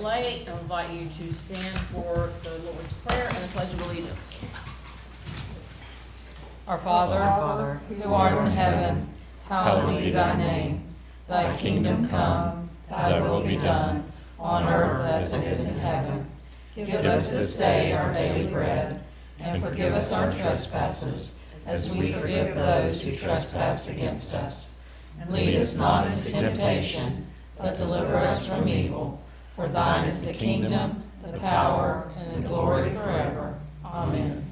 Late, I'll invite you to stand for the Lord's Prayer and the Pledge of Allegiance. Our Father, who art in heaven, hallowed be thy name. Thy kingdom come, thy will be done, on earth as it is in heaven. Give us this day our daily bread, and forgive us our trespasses, as we forgive those who trespass against us. And lead us not into temptation, but deliver us from evil. For thine is the kingdom, the power, and the glory forever. Amen.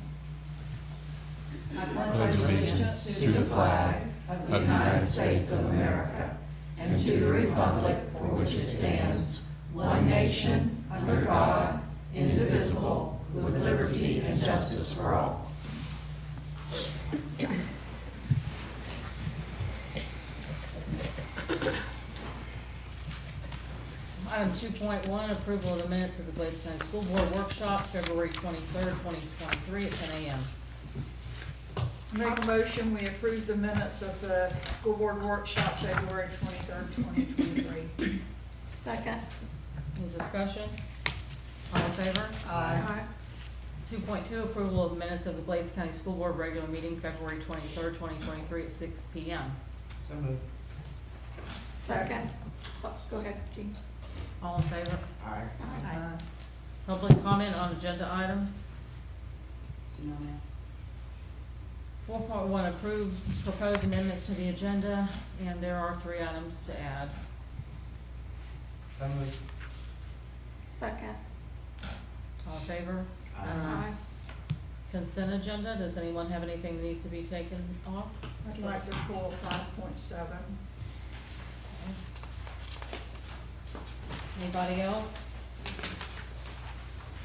I pledge allegiance to the flag of the United States of America, and to the republic for which it stands, one nation, under God, indivisible, with liberty and justice for all. Item 2.1, approval of the minutes of the Glades County School Board Workshop, February 23rd, 2023 at 10 a.m. Make a motion, we approve the minutes of the school board workshop, February 23rd, 2023. Second. Any discussion? All in favor? Aye. 2.2, approval of minutes of the Glades County School Board regular meeting, February 23rd, 2023 at 6 p.m. So moved. Second. Go ahead, Jean. All in favor? Aye. Aye. Public comment on agenda items? No, ma'am. 4.1, approve proposed amendments to the agenda, and there are 3 items to add. So moved. Second. All in favor? Aye. Consent agenda, does anyone have anything that needs to be taken off? I'd like to pull 5.7. Anybody else?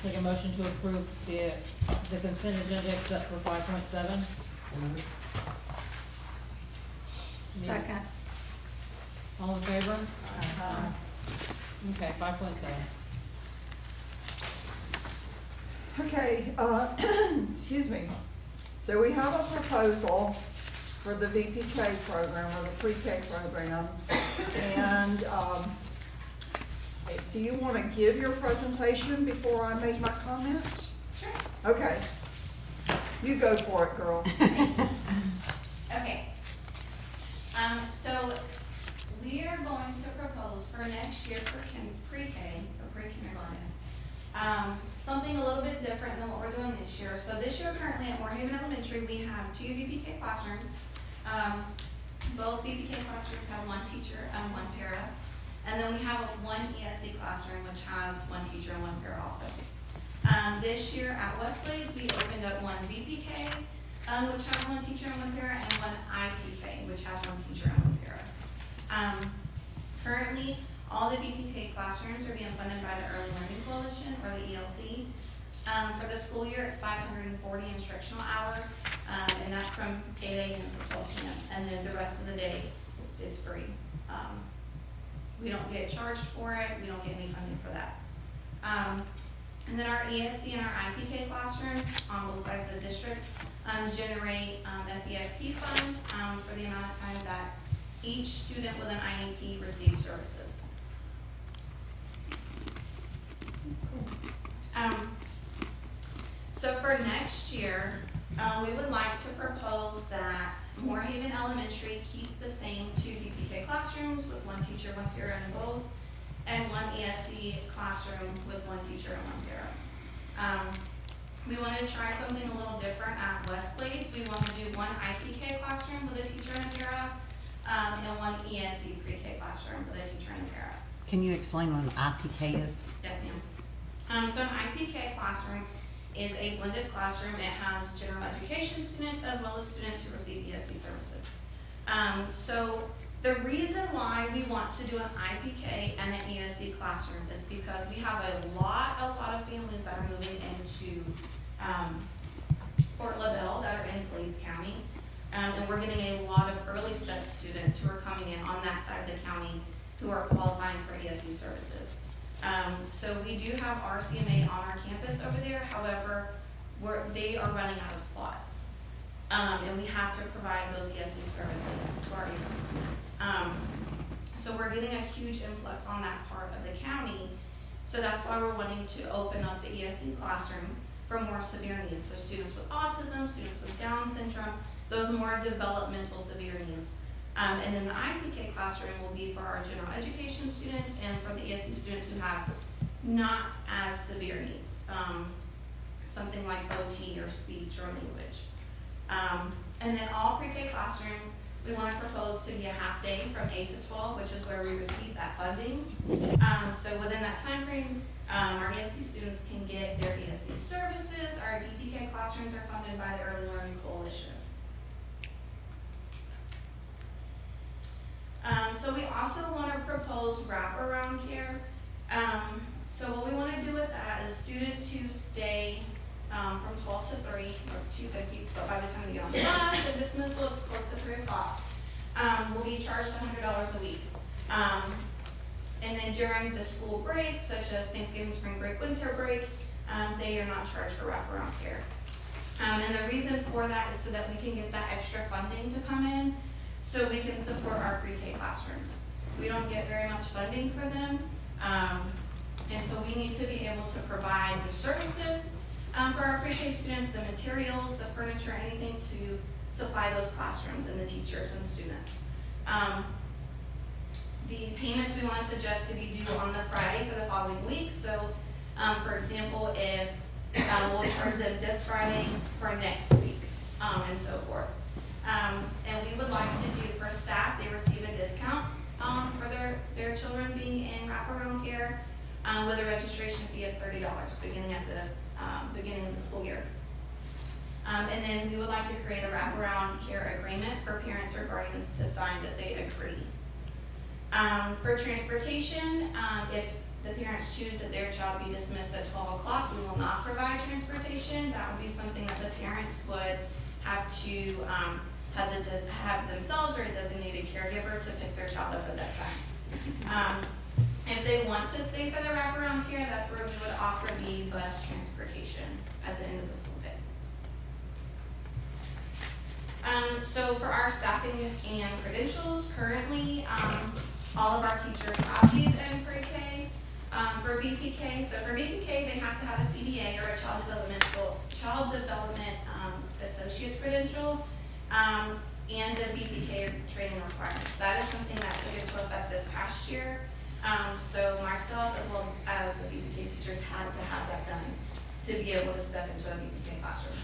Take a motion to approve the consent agenda except for 5.7. So moved. Second. All in favor? Aye. Okay, 5.7. Okay, excuse me. So we have a proposal for the VPK program, or the pre-K program. And do you want to give your presentation before I make my comments? Sure. Okay. You go for it, girl. Okay. So we are going to propose for next year for pre-K, or pre-kindergarten, something a little bit different than what we're doing this year. So this year currently at Moorhaven Elementary, we have 2 VPK classrooms. Both VPK classrooms have 1 teacher and 1 para. And then we have 1 ESC classroom, which has 1 teacher and 1 para also. This year at Westglades, we opened up 1 VPK, which has 1 teacher and 1 para, and 1 IPK, which has 1 teacher and 1 para. Currently, all the VPK classrooms are being funded by the Early Learning Coalition, or the ELC. For the school year, it's 540 instructional hours, and that's from 8 a.m. to 12 p.m. And then the rest of the day is free. We don't get charged for it. We don't get any funding for that. And then our ESC and our IPK classrooms on both sides of the district generate FEFP funds for the amount of time that each student with an IEP receives services. So for next year, we would like to propose that Moorhaven Elementary keep the same 2 VPK classrooms with 1 teacher, 1 para in both, and 1 ESC classroom with 1 teacher and 1 para. We want to try something a little different at Westglades. We want to do 1 IPK classroom with a teacher and a para, and 1 ESC pre-K classroom with a teacher and a para. Can you explain what an IPK is? Yes, ma'am. So an IPK classroom is a blended classroom. It has general education students as well as students who receive ESC services. So the reason why we want to do an IPK and an ESC classroom is because we have a lot of families that are moving into Port LaBelle that are in Glades County. And we're getting a lot of early step students who are coming in on that side of the county who are qualifying for ESC services. So we do have RCMA on our campus over there. However, they are running out of slots. And we have to provide those ESC services to our ESC students. So we're getting a huge influx on that part of the county. So that's why we're wanting to open up the ESC classroom for more severe needs. So students with autism, students with Down syndrome, those more developmental severe needs. And then the IPK classroom will be for our general education students and for the ESC students who have not as severe needs, something like OT or speech or language. And then all pre-K classrooms, we want to propose to be a half day from 8 to 12, which is where we receive that funding. So within that time frame, our ESC students can get their ESC services. Our VPK classrooms are funded by the Early Learning Coalition. So we also want to propose wraparound care. So what we want to do with that is students who stay from 12 to 3 or 2:50, but by the time they get on class and dismissal, it's close to 3 o'clock, will be charged $100 a week. And then during the school breaks, such as Thanksgiving, spring break, winter break, they are not charged for wraparound care. And the reason for that is so that we can get that extra funding to come in, so we can support our pre-K classrooms. We don't get very much funding for them, and so we need to be able to provide the services for our pre-K students, the materials, the furniture, anything to supply those classrooms and the teachers and students. The payments we want to suggest to be due on the Friday for the following week. So, for example, if we'll charge them this Friday for next week, and so forth. And we would like to do for staff, they receive a discount for their children being in wraparound care with a registration fee of $30 beginning at the beginning of the school year. And then we would like to create a wraparound care agreement for parents or guardians to sign that they agree. For transportation, if the parents choose that their child be dismissed at 12 o'clock, we will not provide transportation. That would be something that the parents would have to have themselves or a designated caregiver to pick their child up at that time. If they want to stay for the wraparound care, that's where we would offer the bus transportation at the end of the school day. So for our staffing and credentials, currently, all of our teachers have these in pre-K. For VPK, so for VPK, they have to have a CDA or a child development associate's credential, and the VPK training requirements. That is something that took into effect this past year. So myself, as well as the VPK teachers, had to have that done to be able to step into a VPK classroom,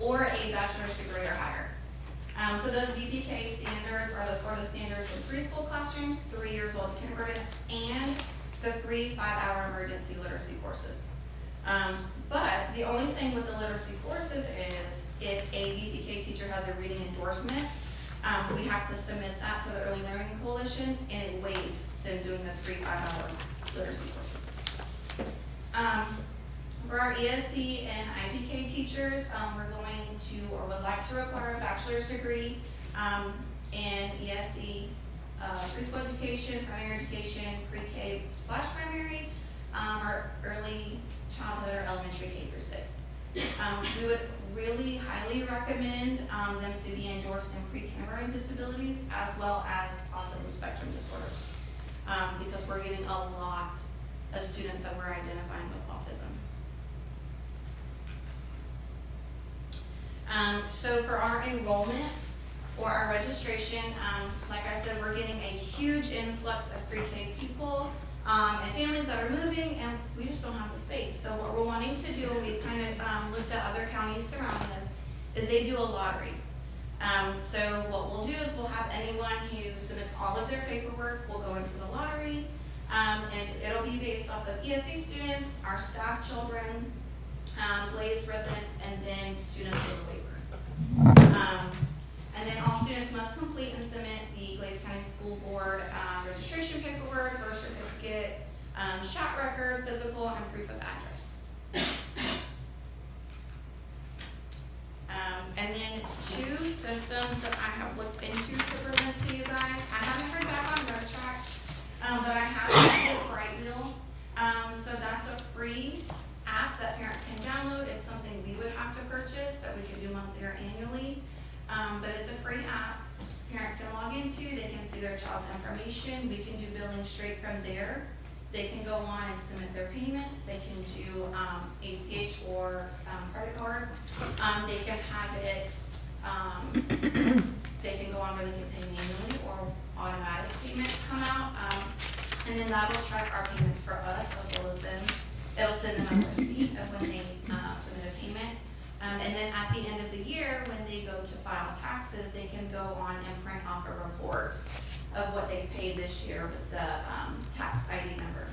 or a bachelor's degree or higher. So those VPK standards are the Florida standards in preschool classrooms, 3 years old kindergarten, and the 3 5-hour emergency literacy courses. But the only thing with the literacy courses is if a VPK teacher has a reading endorsement, we have to submit that to the Early Learning Coalition, and it waives them doing the 3 5-hour literacy courses. For our ESC and IPK teachers, we're going to, or would like to require a bachelor's degree in ESC, preschool education, primary education, pre-K/primary, or early childhood or elementary K through 6. We would really highly recommend them to be endorsed in pre-kindergarten disabilities as well as autism spectrum disorders, because we're getting a lot of students that we're identifying with autism. So for our enrollment or our registration, like I said, we're getting a huge influx of pre-K people and families that are moving, and we just don't have the space. So what we're wanting to do, we kind of looked at other counties surrounding us, is they do a lottery. So what we'll do is we'll have anyone who submits all of their paperwork will go into the lottery, and it'll be based off of ESC students, our staff children, Blaze residents, and then students with waiver. And then all students must complete and submit the Glades County School Board registration paperwork, birth certificate, shot record, physical, and proof of address. And then 2 systems that I have looked into to present to you guys. I haven't heard back on RoadTrack, but I have looked at Brightwheel. So that's a free app that parents can download. It's something we would have to purchase that we could do monthly or annually. But it's a free app. Parents can log into, they can see their child's information. We can do billing straight from there. They can go on and submit their payments, they can do, ACH or, credit card. They can have it, they can go on where they can pay manually or automatic payments come out. And then that will track our payments for us as well as them. It'll send them a receipt of when they, submit a payment. And then at the end of the year, when they go to file taxes, they can go on and print off a report of what they paid this year with the, tax ID number.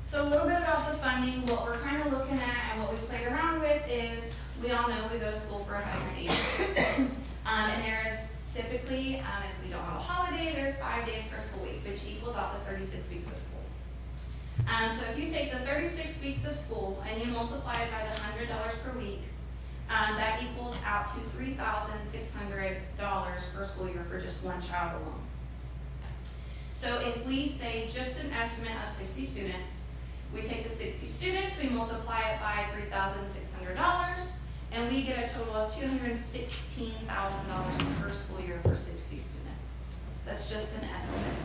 So a little bit about the funding, what we're kind of looking at and what we played around with is, we all know we go to school for 180 days. And there is typically, if we don't have a holiday, there's 5 days per school week, which equals out to 36 weeks of school. So if you take the 36 weeks of school and you multiply it by the $100 per week, that equals out to $3,600 per school year for just one child alone. So if we say just an estimate of 60 students, we take the 60 students, we multiply it by $3,600, and we get a total of $216,000 per school year for 60 students. That's just an estimate.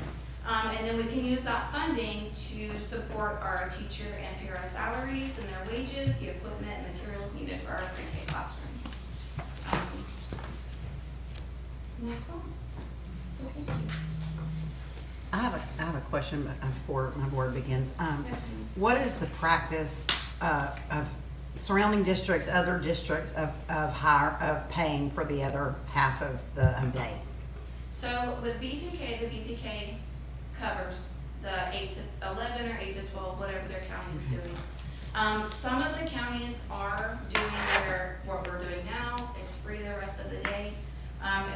And then we can use that funding to support our teacher and para salaries and their wages, the equipment and materials needed for our pre-K classrooms. And that's all. So thank you. I have a question before my board begins. What is the practice of surrounding districts, other districts of paying for the other half of the day? So with VPK, the VPK covers the 8 to 11 or 8 to 12, whatever their county is doing. Some of the counties are doing what we're doing now. It's free the rest of the day.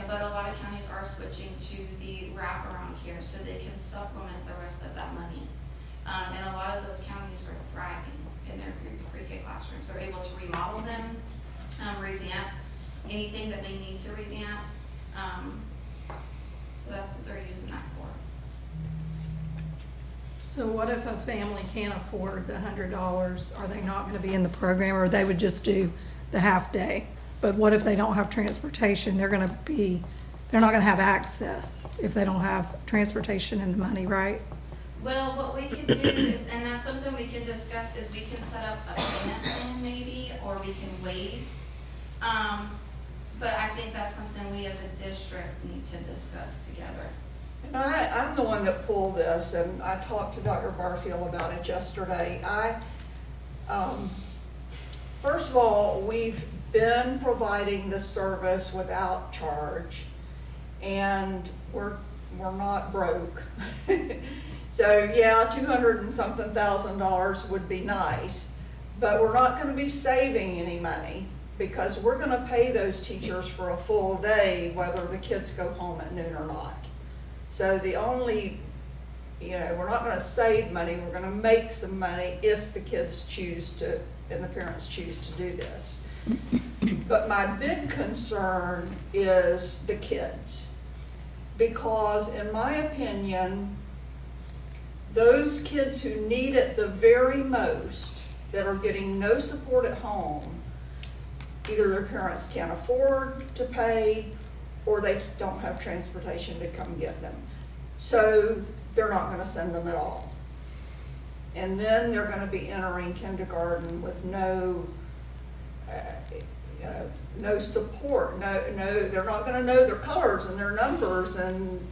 But a lot of counties are switching to the wraparound care so they can supplement the rest of that money. And a lot of those counties are thriving in their pre-K classrooms. They're able to remodel them, revamp anything that they need to revamp. So that's what they're using that for. So what if a family can't afford the $100? Are they not gonna be in the program, or they would just do the half day? But what if they don't have transportation? They're not gonna have access if they don't have transportation and the money, right? Well, what we could do is, and that's something we can discuss, is we can set up a payment plan maybe, or we can waive. But I think that's something we as a district need to discuss together. And I'm the one that pulled this, and I talked to Dr. Barfield about it yesterday. First of all, we've been providing this service without charge, and we're not broke. So yeah, $200 and something thousand would be nice, but we're not gonna be saving any money because we're gonna pay those teachers for a full day, whether the kids go home at noon or not. So the only, we're not gonna save money, we're gonna make some money if the kids choose to, and the parents choose to do this. But my big concern is the kids, because in my opinion, those kids who need it the very most, that are getting no support at home, either their parents can't afford to pay or they don't have transportation to come get them. So they're not gonna send them at all. And then they're gonna be entering kindergarten with no support, they're not gonna know their colors and their numbers and,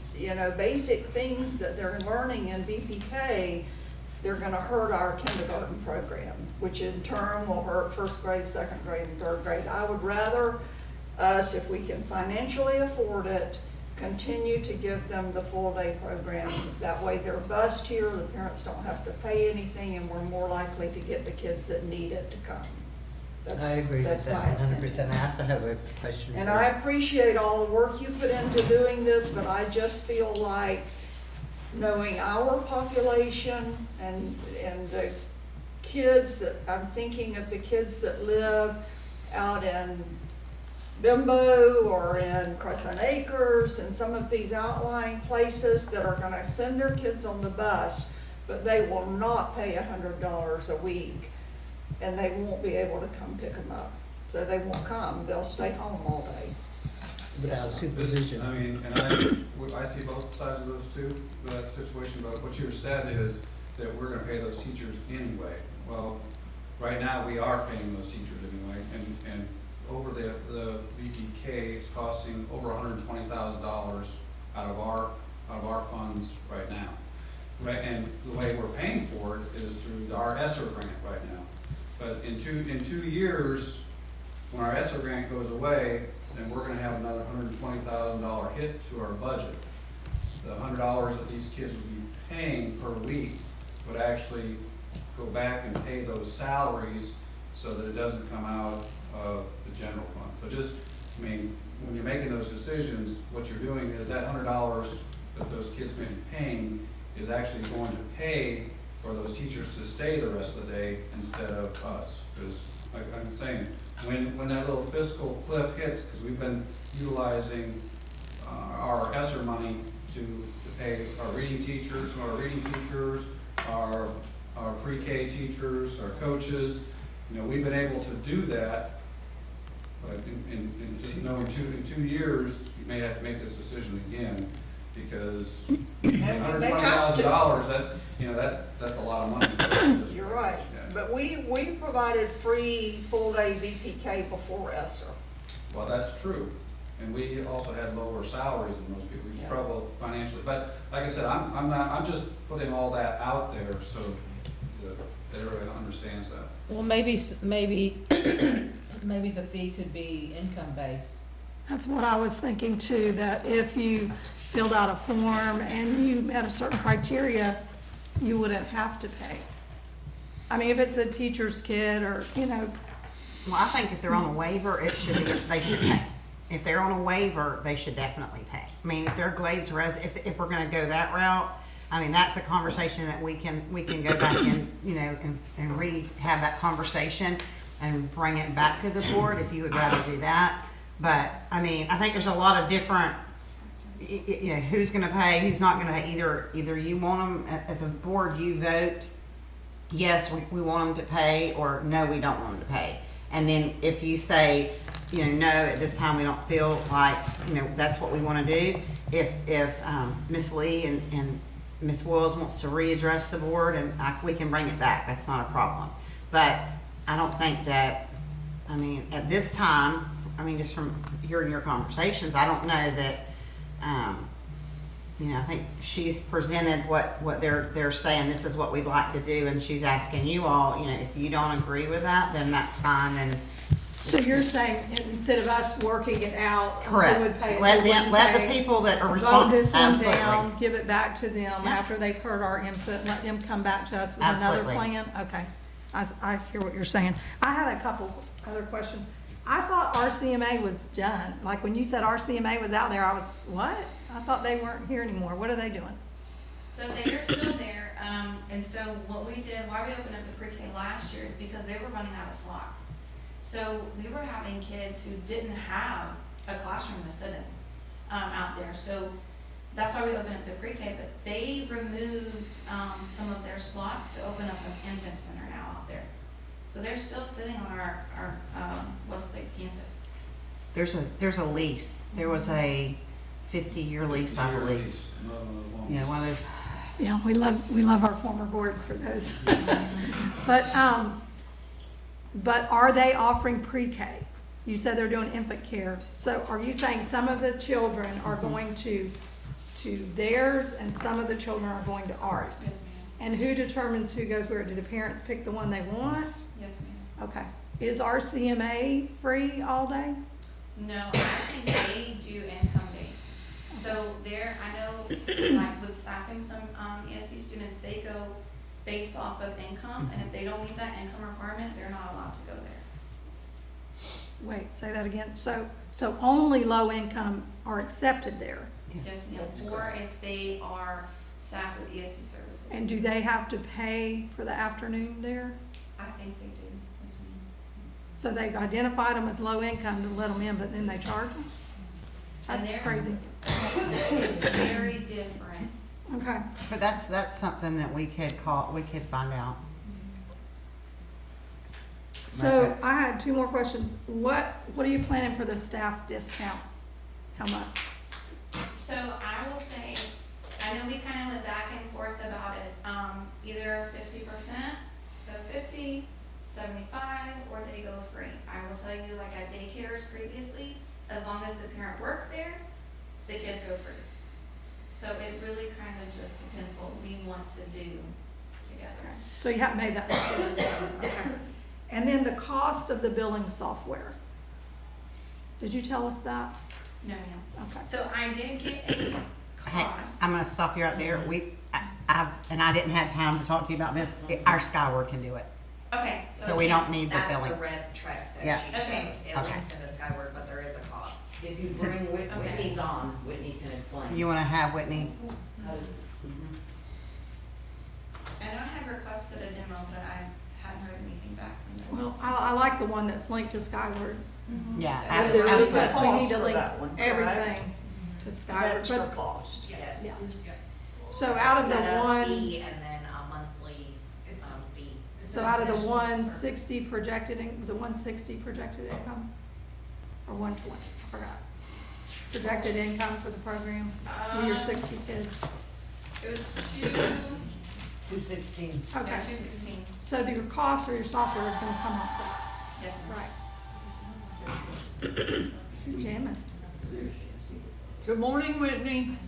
basic things that they're learning in VPK. They're gonna hurt our kindergarten program, which in turn will hurt first grade, second grade, and third grade. I would rather us, if we can financially afford it, continue to give them the full day program. That way they're bused here, the parents don't have to pay anything, and we're more likely to get the kids that need it to come. I agree with that 100%. I also have a question. And I appreciate all the work you put into doing this, but I just feel like, knowing our population and the kids that, I'm thinking of the kids that live out in Bimbo or in Crescent Acres and some of these outlying places that are gonna send their kids on the bus, but they will not pay $100 a week, and they won't be able to come pick them up. So they won't come, they'll stay home all day. without sir. supervision. I mean, and I see both sides of those two, that situation, but what you said is that we're gonna pay those teachers anyway. Well, right now, we are paying those teachers anyway, and over the VPK is costing over $120,000 out of our funds right now. Right, and the way we're paying for it is through our ESSER grant right now. But in 2 years, when our ESSER grant goes away, then we're gonna have another $120,000 hit to our budget. The $100 that these kids would be paying per week would actually go back and pay those salaries so that it doesn't come out of the general fund. So just, I mean, when you're making those decisions, what you're doing is that $100 that those kids may be paying is actually going to pay for those teachers to stay the rest of the day instead of us. Because like I'm saying, when that little fiscal cliff hits, because we've been utilizing our ESSER money to pay our reading teachers, our pre-K teachers, our coaches, we've been able to do that. But in just knowing in 2 years, you may have to make this decision again, because $120,000, that's a lot of money. You're right, Yeah. but we provided free full-day VPK before ESSER. Well, that's true, and we also had lower salaries than most people. We Yeah. struggled financially, but like I said, I'm just putting all that out there so that everyone understands that. Well, maybe maybe the fee could be income-based. That's what I was thinking too, that if you filled out a form and you met a certain criteria, you wouldn't have to pay. I mean, if it's a teacher's kid or, Well, I think if they're on a waiver, they should pay. If they're on a waiver, they should definitely pay. I mean, if they're Glades if we're gonna go that route, I mean, that's a conversation that we can go back and, and have that conversation and bring it back to the board if you would rather do that. But, I mean, I think there's a lot of different, who's gonna pay, who's not gonna pay. Either you want them, as a board, you vote, yes, we want them to pay, or no, we don't want them to pay. And then if you say, no, at this time we don't feel like, that's what we wanna do, if Ms. Lee and Ms. Wills wants to readdress the board, and we can bring it back, that's not a problem. But I don't think that, I mean, at this time, just from hearing your conversations, I don't know that, I think she's presented what they're saying, this is what we'd like to do, and she's asking you all, if you don't agree with that, then that's fine, and. so you're saying instead of us working it out, Correct. who would pay? Let who wouldn't the pay, people that are vote responsible, this one absolutely. down, give it back to them Yeah. after they've heard our input, let them come back to us with Absolutely. another plan? Okay, I hear what you're saying. I had a couple other questions. I thought RCMA was done. Like when you said RCMA was out there, I was, what? I thought they weren't here anymore. What are they doing? So they are still there, and so what we did, why we opened up the pre-K last year is because they were running out of slots. So we were having kids who didn't have a classroom to sit in, out there. So that's why we opened up the pre-K, but they removed, some of their slots to open up an infant center now out there. So they're still sitting on our West Plains campus. There's a lease, there was a 50-year lease, I believe. Yeah, one of those. Yeah, we love our former boards for those. But are they offering pre-K? You said they're doing infant care. So are you saying some of the children are going to theirs and some of the children are going to ours? Yes, ma'am. And who determines who goes where? Do the parents pick the one they want? Yes, ma'am. Okay. Is RCMA free all day? No, I think they do income based. So there, I know, like with staffing some ESC students, they go based off of income, and if they don't meet that income requirement, they're not allowed to go there. Wait, say that again. So only low income are accepted there? Yes, That's ma'am. Or if they are staffed with ESC services. And do they have to pay for the afternoon there? I think they do. Yes, ma'am. So they've identified them as low income to let them in, but then they charge them? And That's they're- crazy. It's very different. Okay. But that's something that we could find out. So I had two more questions. What are you planning for the staff discount? How much? So I will say, I know we kind of went back and forth about it, either 50%, so 50, 75, or they go free. I will tell you, like at daycares previously, as long as the parent works there, the kids go free. So it really kind of just depends what we want to do together. So you haven't made that decision? Okay. And then the cost of the billing software. Did you tell us that? No, ma'am. Okay. So I did get a Hey, cost. I'm gonna stop you right there. I didn't have time to talk to you about this. Our Skyward can do it. Okay, So we don't need the That's billing. the rev track Yeah. that she showed. Okay. It Okay. links into Skyward, but there is a cost. If you bring Okay. Whitney's on, Whitney can explain. You wanna have Whitney? How does- I know I had requested a demo, but I hadn't heard anything back from them. Well, I like the one that's linked to Skyward. Yeah, And there is a absolutely. Because we need cost to for link that one, correct? everything to An Skyward. extra But, cost. Yes. yeah. So out of the Setup ones, fee and then a monthly, fee. so out of the 160 projected, was it 160 projected income? Or 120, I forgot. Projected income for the program, for your 60 kids? It was 216. Okay. 216. So your cost for your software is gonna come off that, Yes, ma'am. right? You're jamming. Good morning, Whitney.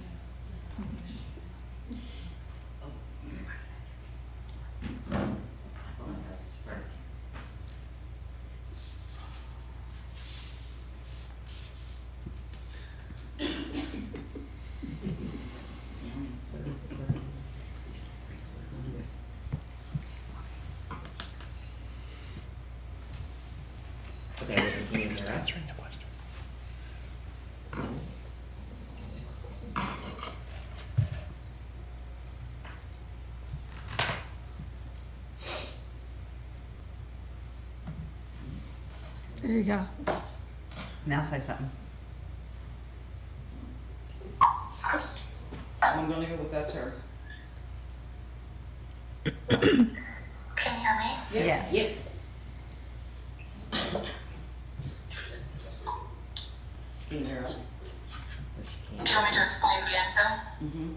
Okay, Whitney, can you hear us? There you go. Now say something. I'm gonna go with that's her. Can you hear me? Yes. Yes. Can you hear us? Or she Do can't. you want me to explain Vianco? Mm-hmm.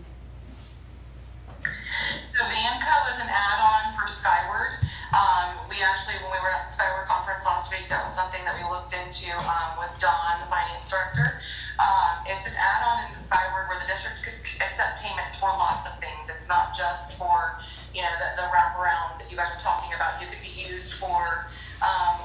So Vianco is an add-on for Skyward. We actually, when we were at the Skyward conference last week, that was something that we looked into with Dawn, the finance director. It's an add-on into Skyward where the district could accept payments for lots of things. It's not just for, the wraparound that you guys are talking about. You could be used for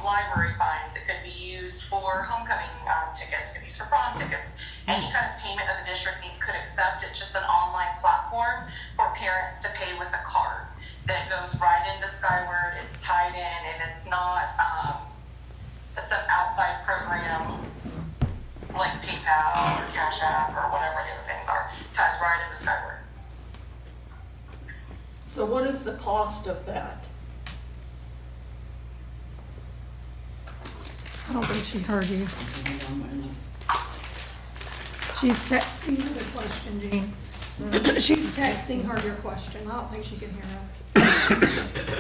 library fines. It could be used for homecoming tickets. It could be used for prom tickets. Any kind of payment that the district could accept. It's just an online platform for parents to pay with a card that goes right into Skyward. It's tied in, and it's not some outside program like PayPal or Cash App or whatever the other things are. It ties right into Skyward. So what is the cost of that? I don't think she heard you. She's texting her the question, Jean. She's texting her your question. I don't think she can hear us.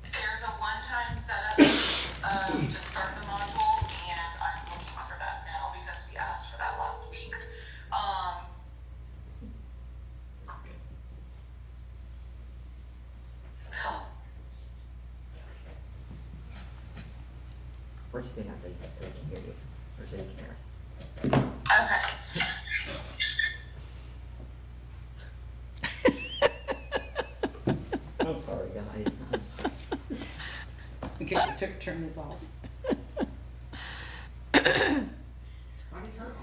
There's a one-time setup to start the module, and I'm looking for that now because we asked for that last week. We're just doing that so they can hear you, or so they can hear us. Okay. I'm sorry, guys. I'm sorry. Because you turn this off.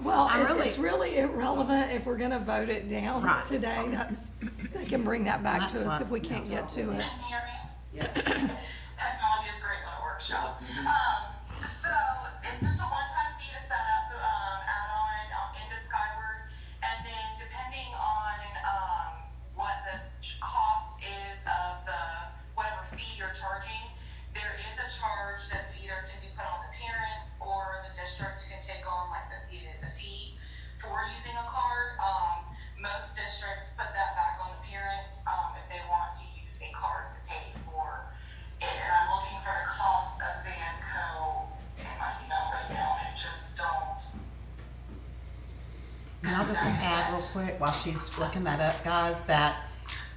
Well, I really- it's really irrelevant if we're gonna vote it down Right. today. They can bring that back That's to us what- if we can't get to it. Can you hear me? Yes. Technology is great when it works, y'all. So it's just a one-time fee to set up, add-on into Skyward, and then depending on what the cost is of whatever fee you're charging, there is a charge that either can be put on the parents or the district can take on like the fee for using a card. Most districts put that back on the parent if they want to use a card to pay for real quick while she's looking that up, guys, that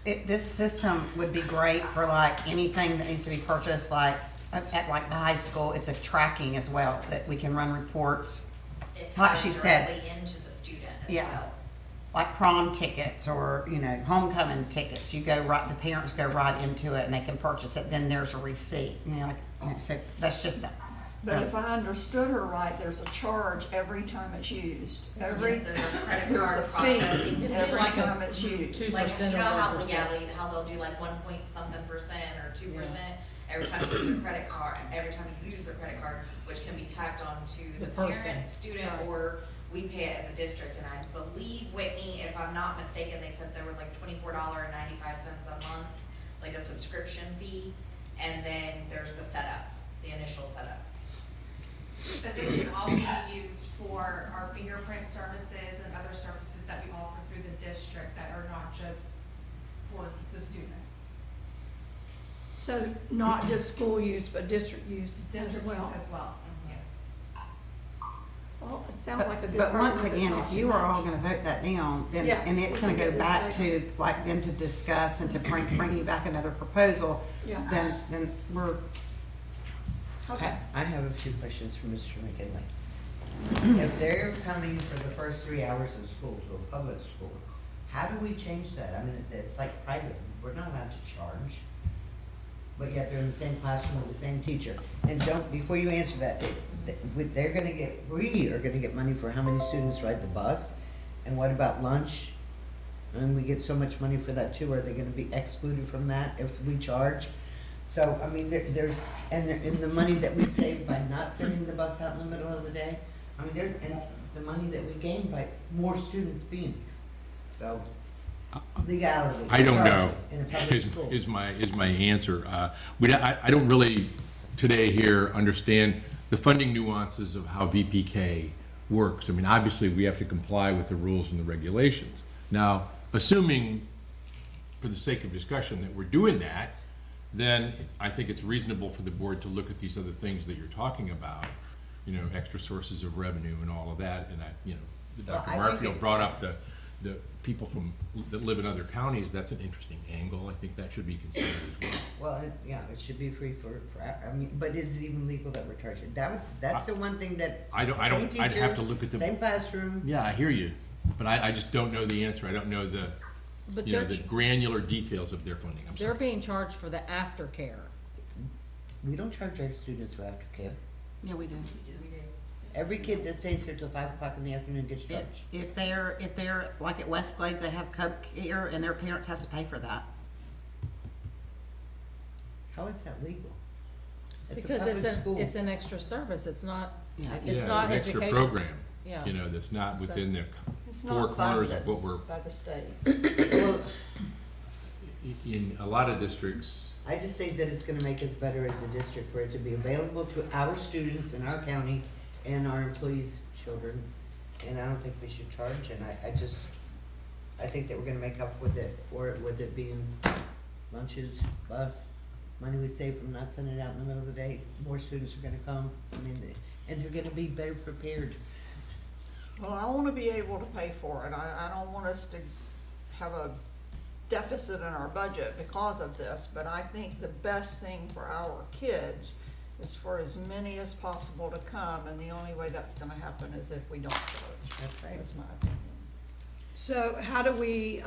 this system would be great for like anything that needs to be purchased, like at like the high school. It's a tracking as well, that we can run reports. It Like ties she said. directly into the student as Yeah. well. Like prom tickets or, homecoming tickets. The parents go right into it and they can purchase it, then there's a receipt, so that's just a. But if I understood her right, there's a charge every time it's used. Yes, there's a credit There's card a processing fee fee. every Like a time it's used. 2% Like, you know or how, 1%. how they'll do like 1 point something% or 2% every time you use a credit card, every time you use the credit card, which can be tacked on to the The person. parent, student, or we pay it as a district. And I believe, Whitney, if I'm not mistaken, they said there was like $24.95 a month, like a subscription fee, and then there's the setup, the initial setup. But this can all be used for our fingerprint services and other services that we offer through the district that are not just for the students. So not just school use, but district use as District use well. as well, yes. Well, it sounds like a good. But once program, again, it's if not you too are all much. gonna vote that down, then, Yeah, and it's we gonna can go get this back later. to, like, them to discuss and to bring you back another proposal, Yeah. then we're, Okay. I have a few questions for Mr. McKinley. If they're coming for the first 3 hours of school to a public school, how do we change that? I mean, it's like private, we're not allowed to charge, but yet they're in the same classroom with the same teacher. And before you answer that, we are gonna get money for how many students ride the bus? And what about lunch? And we get so much money for that too, are they gonna be excluded from that if we charge? So, I mean, there's the money that we save by not sending the bus out in the middle of the day, I mean, and the money that we gain by more students being here. So, legality. I don't know, charging in a public school. is my answer. I don't really today here understand the funding nuances of how VPK works. I mean, obviously, we have to comply with the rules and the regulations. Now, assuming, for the sake of discussion, that we're doing that, then I think it's reasonable for the board to look at these other things that you're talking about, extra sources of revenue and all of that. And Well, Dr. I think Marfield brought up the people that live in other counties. That's an interesting angle. I think that should be considered as well. Well, it should be free but is it even legal that we're charging? That's the one thing that. I'd have to look at the. Same classroom. Yeah, I hear you, but I just don't know the answer. I don't know the, But the granular details of their funding. I'm they're sorry. being charged for the aftercare. We don't charge our students for aftercare. yeah, we do. Every kid that stays here till 5 o'clock in the afternoon gets charged. If they're like at West Glades, they have Cub Care and their parents have to pay for that. How is that legal? It's a Because public school. it's an extra service, it's not, Yeah, it's Yeah, not an extra education. program, Yeah. that's not So- within the It's four not corners funded of what we're, by the state. Well, in a lot of districts, I just think that it's gonna make us better as a district for it to be available to our students in our county and our employees' children. And I don't think we should charge, and I think that we're gonna make up with it being lunches, bus, money we save from not sending it out in the middle of the day. More students are gonna come, and they're gonna be better prepared. Well, I wanna be able to pay for it. I don't want us to have a deficit in our budget because of this, but I think the best thing for our kids is for as many as possible to come, and the only way that's gonna happen is if we don't charge. That's right. That's my opinion. So how do we,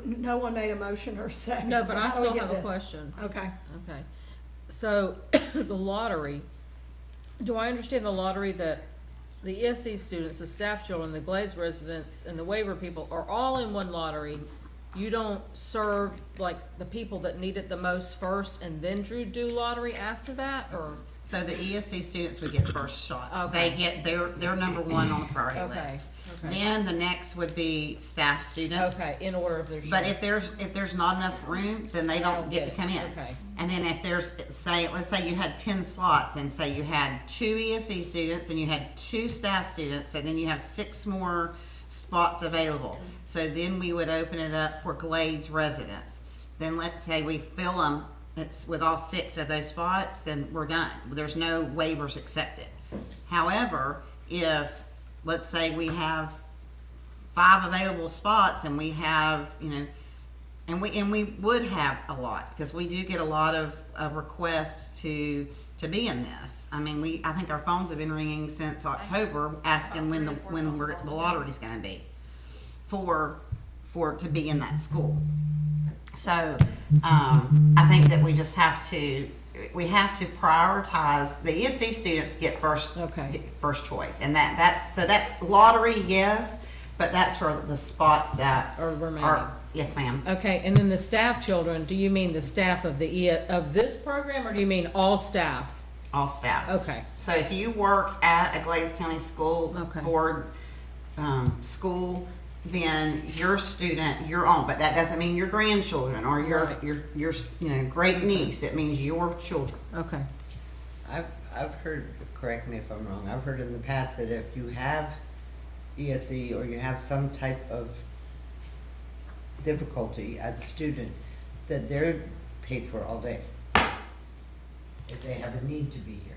no one made a motion or a second. No, so but I how do we still get have a this? question. Okay. Okay. So, the lottery, do I understand the lottery that the ESC students, the staff children, the Glades residents, and the waiver people are all in one lottery? You don't serve like the people that need it the most first and then do lottery after that, or? So the ESC students would get first shot. Okay. They get, they're number one on the priority Okay, list. okay. Then the next would be staff students. Okay, in order of their. But if there's not enough room, then they don't get to come in. Okay. And then if there's, let's say you had 10 slots, and say you had 2 ESC students and you had 2 staff students, so then you have 6 more spots available. So then we would open it up for Glades residents. Then let's say we fill them, it's with all 6 of those spots, then we're done. There's no waivers accepted. However, if, let's say we have 5 available spots and we have, you know, and we would have a lot, because we do get a lot of requests to be in this. I mean, I think our phones have been ringing since October asking when the lottery's gonna be for to be in that school. So, I think that we just have to prioritize, the ESC students get first choice. And that lottery, yes, but that's for the spots that Or remaining. are, yes, ma'am. Okay, and then the staff children, do you mean the staff of of this program, or do you mean all staff? All staff. Okay. So if you work at a Glades County School Okay. Board school, then your student, your own, but that doesn't mean your grandchildren or Right. your great niece. It means your children. Okay. I've heard, correct me if I'm wrong, I've heard in the past that if you have ESE or you have some type of difficulty as a student, that they're paid for all day. If they have a need to be here.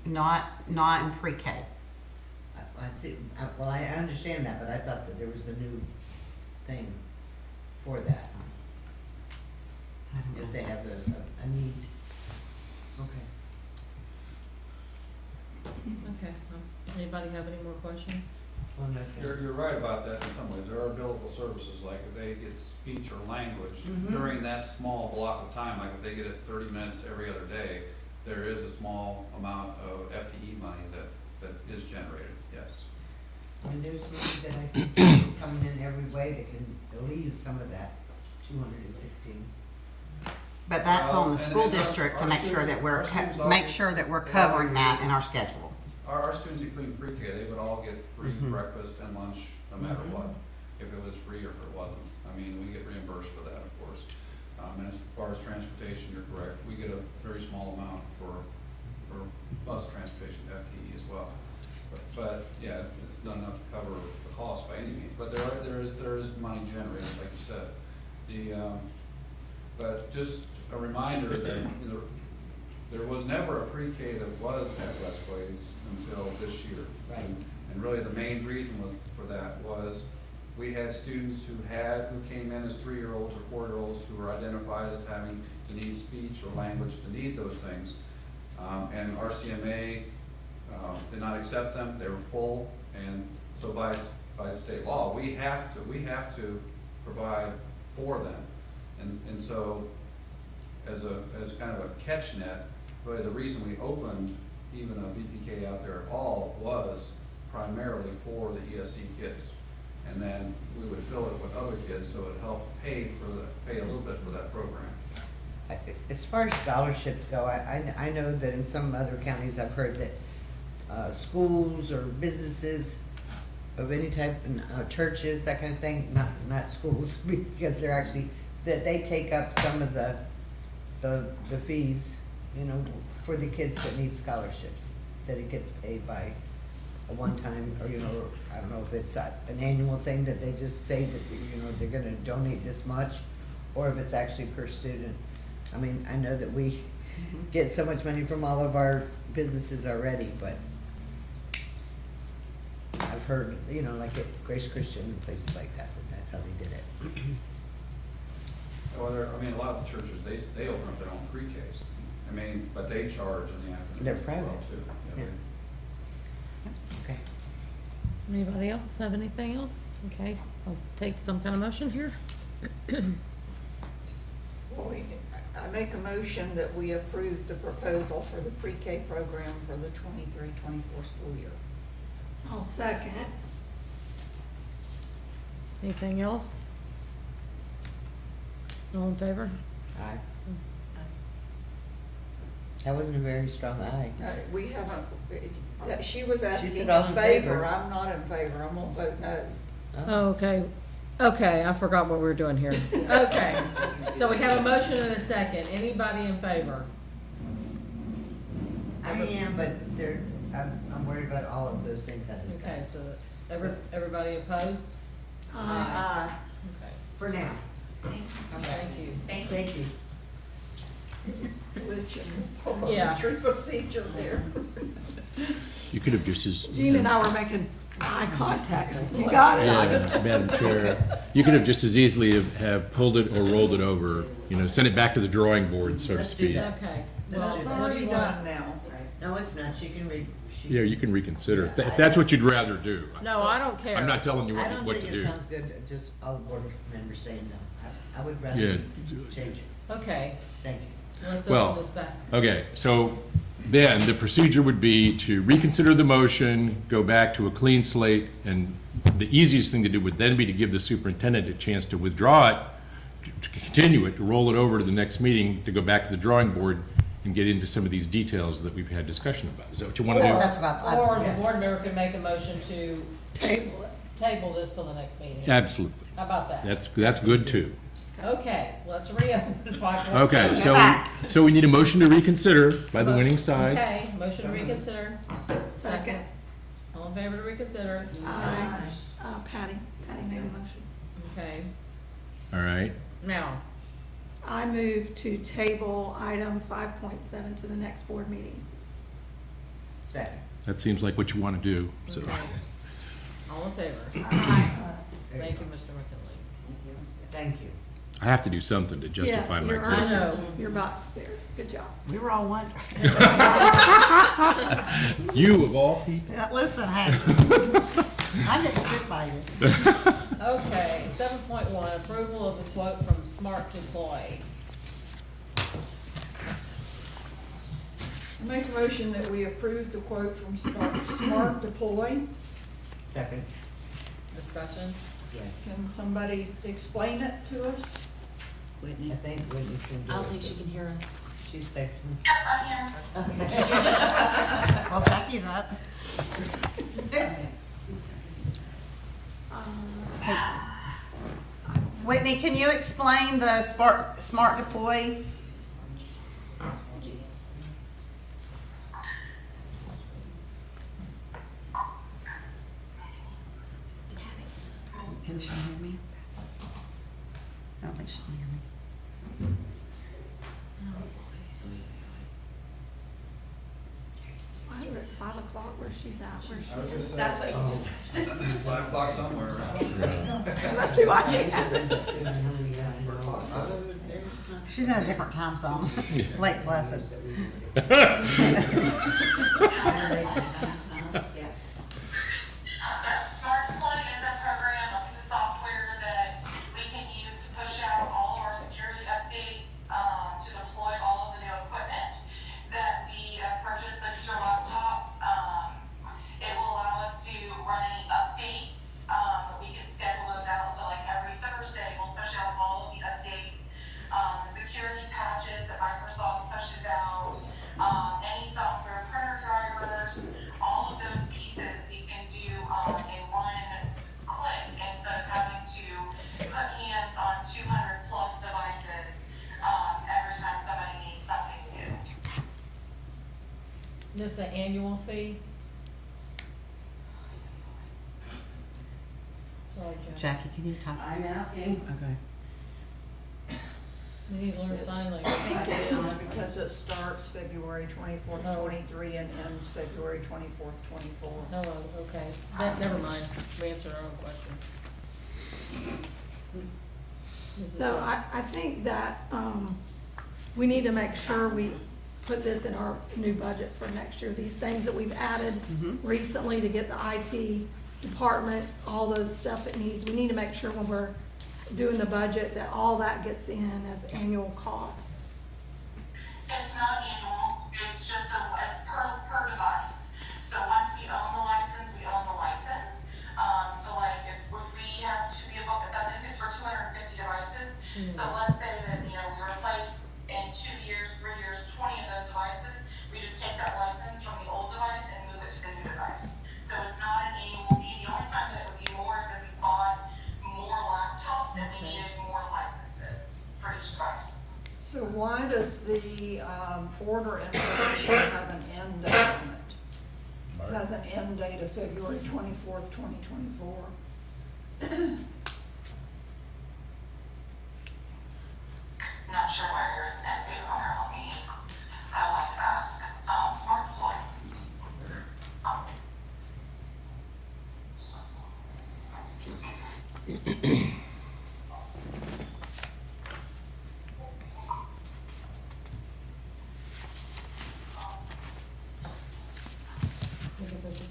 Not in pre-K. I see, well, I understand that, but I thought that there was a new thing for that, I don't know. if they have a need. Okay. Okay. Anybody have any more questions? Well, no, sir. You're right about that in some ways. There are billable services, like if they get speech or language during that small block of time, like if they get it 30 minutes every other day, there is a small amount of FTE money that is generated, yes. And there's money that I can see is coming in every way that can alleviate some of that 216. But that's on the And school our district to make sure that our students make all- sure that we're they covering all- that in our schedule. Our students, including pre-K, they would all get free breakfast and lunch, no matter what, if it was free or if it wasn't. I mean, we get reimbursed for that, of course. And as far as transportation, you're correct, we get a very small amount for bus transportation, FTE as well. But yeah, it's not enough to cover the cost by any means, but there is money generated, like you said. But just a reminder that, you know, there was never a pre-K that was at West Glades until this year. Right. And really the main reason for that was we had students who came in as 3-year-olds or 4-year-olds who were identified as having to need speech or language to need those things. And RCMA did not accept them, they were full, and so by state law, we have to provide for them. And so as kind of a catch net, really the reason we opened even a VPK out there at all was primarily for the ESC kids. And then we would fill it with other kids, so it helped pay a little bit for that program. As far as scholarships go, I know that in some other counties, I've heard that schools or businesses of any type, churches, that kind of thing, not schools, because they're actually, that they take up some of the fees, you know, for the kids that need scholarships, that it gets paid by a one-time, or, you know, I don't know if it's an annual thing that they just say that, you know, they're gonna donate this much, or if it's actually per student. I mean, I know that we get so much money from all of our businesses already, but I've heard, you know, like at Grace Christian and places like that, that's how they did it. Well, a lot of the churches, they open up their own pre-Ks. But they charge in the afternoon. They're as well, private. too. Yeah. Okay. Anybody else have anything else? Okay, I'll take some kind of motion here. Well, I make a motion that we approve the proposal for the pre-K program for the 23-24 school year. I'll second. Anything else? All in favor? Aye. That wasn't a very strong aye. We haven't, she was asking said all in in favor, favor. I'm not in favor, I'm gonna vote no. Oh, okay. Okay, I forgot what we were doing here. Okay, so we have a motion and a second. Anybody in favor? I am, but I'm worried about all of those things I Okay, discussed. so everybody opposed? Aye. Okay, For now. Thank you. thank you. Thank you. Thank you. glitch in Yeah. parliamentary procedure there. You could have just as. Gene and I were making eye contact. You got it. Yeah, Madam Chair, you could have just as easily have pulled it or rolled it over, sent it back to the drawing board, so to Let's do speak. that. Okay. Well, Well, it's what do already you want? done now. No, it's not, she can read. Yeah, you can reconsider, if that's what you'd rather do. No, I don't care. I'm not telling you I what don't what think to it do. sounds good, just all the board members saying no. I would Yeah. rather change it. Okay, Thank you. let's Well- open this back. Okay, so then the procedure would be to reconsider the motion, go back to a clean slate, and the easiest thing to do would then be to give the superintendent a chance to withdraw it, to continue it, to roll it over to the next meeting, to go back to the drawing board and get into some of these details that we've had discussion about. Is that what you want to do? That's what I- Or the yes. board member can make a motion to Table it. table this till the next meeting. Absolutely. How about that? That's good too. Okay, let's reopen 5.7. Okay, so we need a motion to reconsider by the winning side. Okay, motion to reconsider. Second. All in favor to reconsider? Aye. Patty made a motion. Okay, All right. now, I move to table item 5.7 to the next board meeting. Second. That seems like what you want to do, so. okay. All in favor? There Thank you, go. Mr. McKinley. Thank you. I have to do something to justify Yes, my your existence. Your box there. Good job. We were all wondering. You of all people. Listen, hey, I didn't sit by you. Okay, 7.1, approval of the quote from Smart Deploy. I make a motion that we approve the quote from Smart Deploy. Second. Discussion? Yes. Can somebody explain it to us? Whitney. I think Whitney's gonna do it. I don't think she can hear us. She's texting. Yep, I'm here. Well, Jackie's up. Whitney, can you explain the smart deploy? Can she hear me? I don't think she can hear me. Why is it 5 o'clock where she's at? Where's she? I was gonna say, That's what you just. 5 o'clock somewhere around. Must be watching. She's in a different time zone. Lake Placid. Smart Deploy is a program, a piece of software that we can use to push out all of our security updates, to deploy all of the new equipment that we purchased, the teacher laptops. It will allow us to run any updates, we can schedule those out, so like every Thursday, we'll push out all of the updates, the security patches that Microsoft pushes out, any software printer drivers, all of those pieces we can do in one click instead of having to put hands on 200 plus devices every time somebody needs something new. This an annual fee? Sorry, Jack. Jackie, can you type? I'm asking. Okay. We need to learn sign I language. think it is because it starts February 24th, Oh. 23 and ends February 24th, 24. Oh, okay. Never mind. We answered our own question. So I think that, we need to make sure we put this in our new budget for next year. These things that we've added recently to get the IT department, all those stuff it needs. We need to make sure when we're doing the budget that all that gets in as annual costs. It's not annual, it's just it's per device. So once we own the license, we own the license. So like if we have to be able, I think it's for 250 devices. So let's say that, we replace in 2 years, 3 years, 20 of those devices. We just take that license from the old device and move it to the new device. So it's not an annual fee. The only time that it would be more is if we bought more laptops and we needed more licenses for each device. So why does the order information have an end date on it? It has an end date of February 24th, 2024. Not sure why there's an end date on there, let me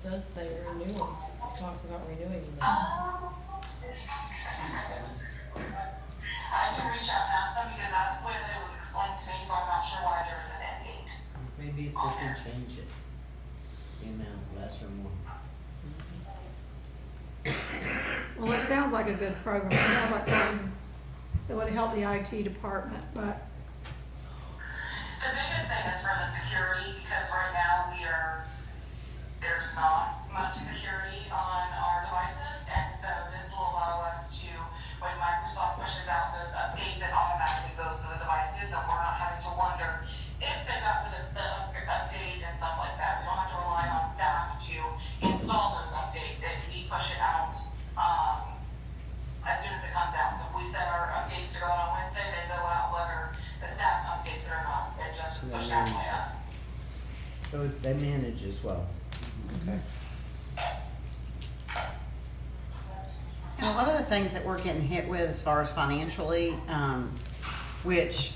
does say renewing, it talks about renewing them. I can reach out and ask them because that's the way that it was explained to me, so I'm not sure why there is an end date. Maybe it's if we change it, the amount, less or more. Well, it sounds like a good program. It sounds like something that would help the IT department, but The biggest thing is for the security, because right now there's not much security on our devices, and so this will allow us to, when Microsoft pushes out those updates, it automatically goes to the devices, and we're not having to wonder if they got the update and stuff like that. We don't have to rely on staff to install those updates, and we push it out, as soon as it comes out. So if we set our updates to go out on Wednesday, they go out whether the staff updates it or not. It just is pushed out by us. So they manage as well. Okay. And one of the things that we're getting hit with as far as financially, which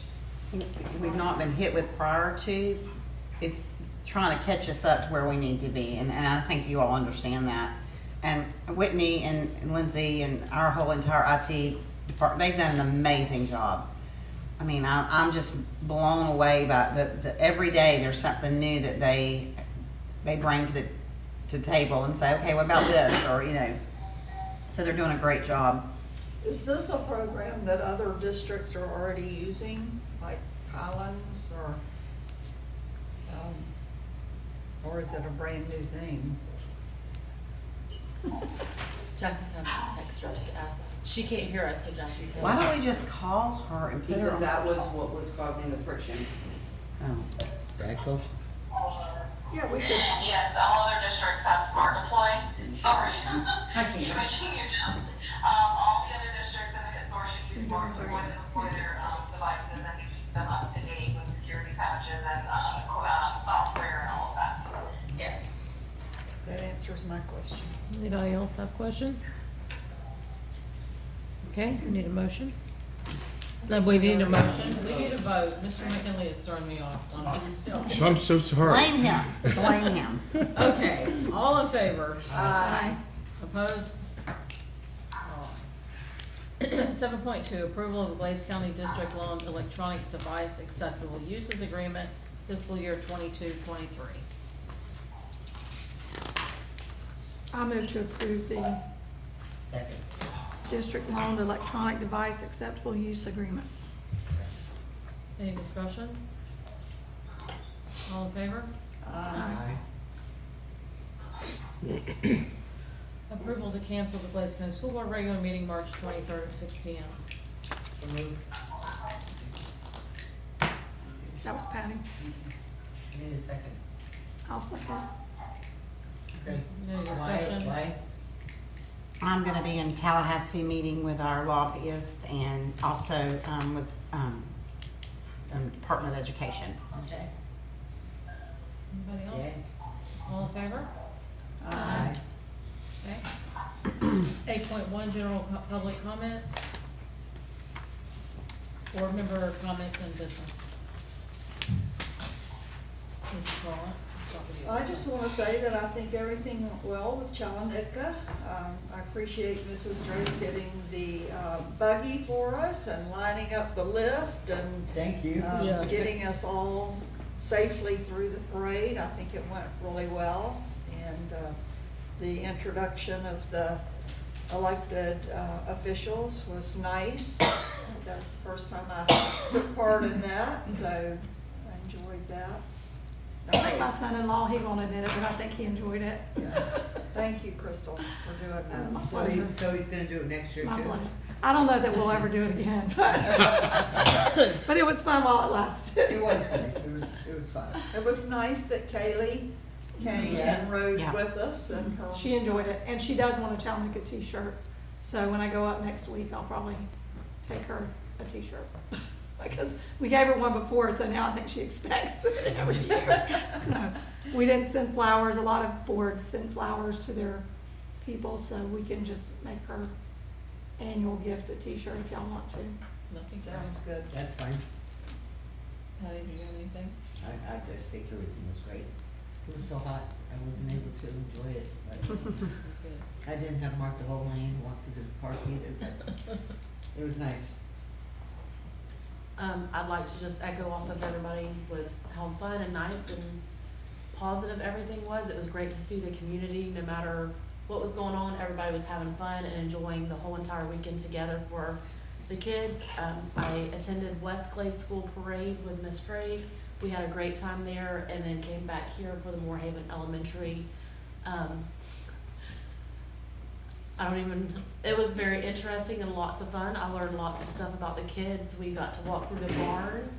we've not been hit with prior to, is trying to catch us up to where we need to be. And I think you all understand that. And Whitney and Lindsay and our whole entire IT department, they've done an amazing job. I mean, I'm just blown away by the every day there's something new that they bring to the table and say, okay, what about this? Or, you know, so they're doing a great job. Is this a program that other districts are already using, like Highlands, or is it a brand new thing? Jackie's having to text her to ask, she can't hear us, so Jackie's having. Why don't we just call her and put her on? Because that was what was causing the friction. Oh. Echo? Yeah, we could, Yes, all other districts have smart deploy. Sorry. I can't. You're making you jump. All the other districts in the consortium use smart deploy to deploy their devices and to keep them up to date with security patches and software and all of that. Yes. that answers my question. Anybody else have questions? Okay, we need a motion. No, we need a motion. We need a vote. Mr. McKinley is throwing me off. So I'm so sorry. Blame him, blame him. Okay, all in favor? Aye. Opposed? 7.2, approval of the Glades County District Loan Electronic Device Acceptable Uses Agreement, fiscal year 22-23. I move to approve the Second. district loaned electronic device acceptable use agreement. Any discussion? All in favor? Aye. Approval to cancel the Glades County School Board regular meeting March 23rd at 6 p.m. So moved. That was Patty. Need a second. I'll second. Okay. Any discussion? Why? I'm gonna be in Tallahassee meeting with our lobbyist and also, with, Department of Education. Okay. Anybody else? Yeah. All in favor? Aye. Okay. 8.1, general public comments. Board member comments and business. Mrs. Paula, it's up to you. I just want to say that I think everything went well with Chalanitka. I appreciate Mrs. Drake getting the buggy for us and lining up the lift and Thank you. Yes. getting us all safely through the parade. I think it went really well. And the introduction of the elected officials was nice. That's the first time I took part in that, so I enjoyed that. I think my son-in-law, he won't admit it, but I think he enjoyed it. Yeah. Thank you, Crystal, for doing It was my that. pleasure. So he's gonna do it next year too? My pleasure. I don't know that we'll ever do it again, but it was fun while it lasted. It was nice, it was fun. It was nice that Kaylee came Yes. and rode Yeah. with us and her. She enjoyed it, and she does want a Challenger t-shirt. So when I go up next week, I'll probably take her a t-shirt. Because we gave her one before, so now I think she expects it every year. So we didn't send flowers. A lot of boards send flowers to their people, so we can just make her annual gift a t-shirt if y'all want to. Nothing Sounds good. That's fine. Patty, do you have anything? I just think everything was great. It was so hot, I wasn't able to enjoy it, but I didn't have Mark the whole lane, walk through the park either, but it was nice. I'd like to just echo off of everybody with how fun and nice and positive everything was. It was great to see the community, no matter what was going on, everybody was having fun and enjoying the whole entire weekend together for the kids. I attended West Glade School Parade with Miss Craig. We had a great time there, and then came back here for the Moorhaven Elementary. It was very interesting and lots of fun. I learned lots of stuff about the kids. We got to walk through the barn,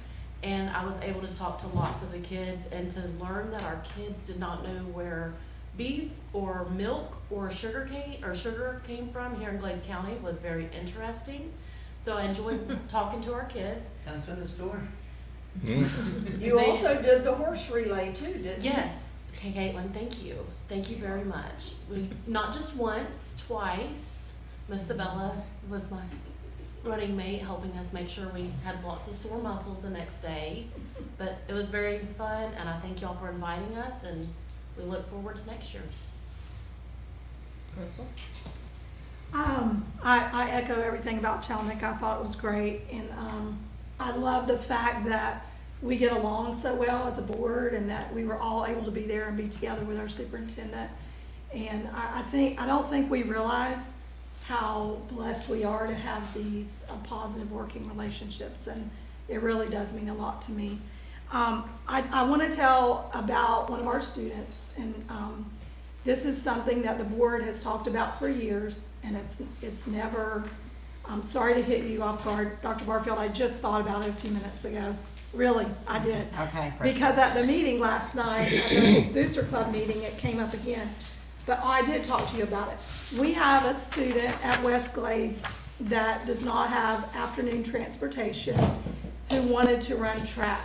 and I was able to talk to lots of the kids and to learn that our kids did not know where beef or milk or sugar came from here in Glades County. Was very interesting. So I enjoyed talking to our kids. Comes from the store. You also did the horse relay too, didn't you? Yes. Okay, Caitlin, thank you. Thank you very much. We, not just once, twice. Miss Sabella was my running mate, helping us make sure we had lots of sore muscles the next day. But it was very fun, and I thank y'all for inviting us, and we look forward to next year. Crystal? I echo everything about Chalmette. I thought it was great, and I love the fact that we get along so well as a board, and that we were all able to be there and be together with our superintendent. And I don't think we realize how blessed we are to have these positive working relationships, and it really does mean a lot to me. I want to tell about one of our students, and this is something that the board has talked about for years, and it's never, I'm sorry to hit you off guard, Dr. Barfield, I just thought about it a few minutes ago. Really, I did. Okay, Crystal. Because at the meeting last night, at the Booster Club meeting, it came up again. But I did talk to you about it. We have a student at West Glades that does not have afternoon transportation who wanted to run track.